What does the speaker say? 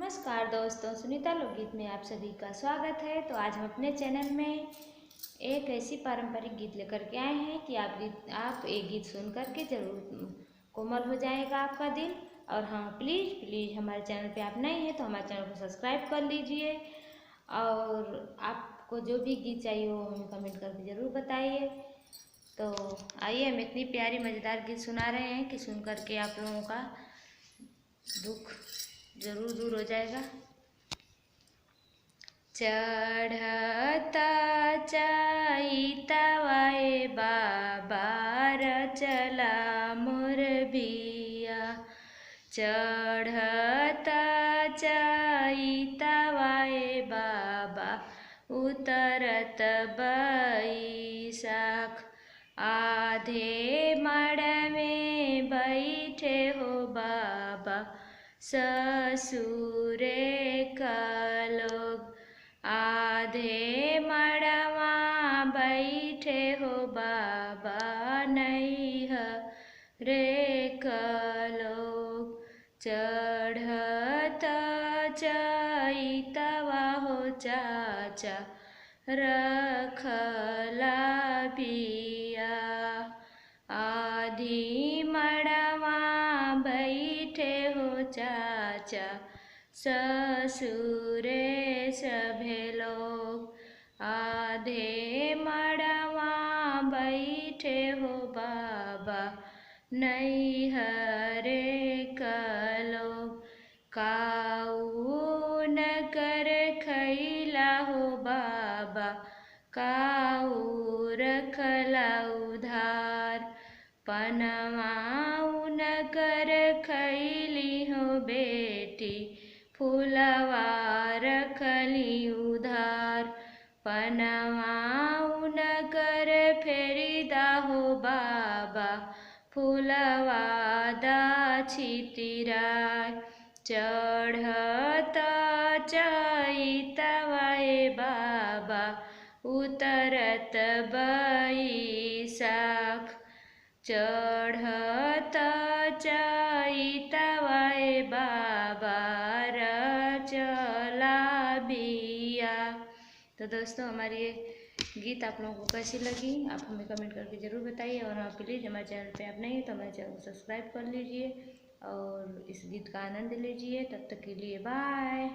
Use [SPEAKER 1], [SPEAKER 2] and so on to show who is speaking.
[SPEAKER 1] नमस्कार दोस्तों, सुनीता लोकगीत में आप सभी का स्वागत है। तो आज हम अपने चैनल में एक ऐसी पारंपरिक गीत लेकर के आए हैं कि आप एक गीत सुन करके जरूर कोमल हो जाएगा आपका दिल। और हाँ, प्लीज़ हमारे चैनल पे आप नए हैं तो हमारे चैनल को सब्सक्राइब कर लीजिए। और आपको जो भी गीत चाहिए वो हमें कमेंट करके ज़रूर बताइए। तो आइए, हम इतनी प्यारी मज़ेदार गीत सुना रहे हैं कि सुन करके आप लोगों का दुख जरूर दूर हो जाएगा। चढ़ता चैतवाए बाबा चला मोर बिया, चढ़ता चैतवाए बाबा उतरत बैसाख, आधे मड़ में बैठे हो बाबा ससुरे का लोग, आधे मड़वा बैठे हो बाबा नैहरे का लोग, चढ़ता चैतवा हो चाचा रखला बिया, आधी मड़वा बैठे हो चाचा ससुरे सभे लोग, आधे मड़वा बैठे हो बाबा नैहरे का लोग, काऊ न कर खैला हो बाबा काऊ रखला उधार, पनवाऊ न कर खैली हो बेटी फूलवा रखली उधार, पनवाऊ न कर फेरिदा हो बाबा फूलवा दाछी तिराय, चढ़ता चैतवाए बाबा उतरत बैसाख, चढ़ता चैतवाए बाबा चला बिया। तो दोस्तों, हमारी ये गीत आप लोगों को कैसी लगी आप हमें कमेंट करके ज़रूर बताइए। और हाँ, प्लीज़ हमारे चैनल पे आप नहीं हैं तो हमारे चैनल को सब्सक्राइब कर लीजिए और इस गीत का आनंद लीजिए। तब तक के लिए बाय।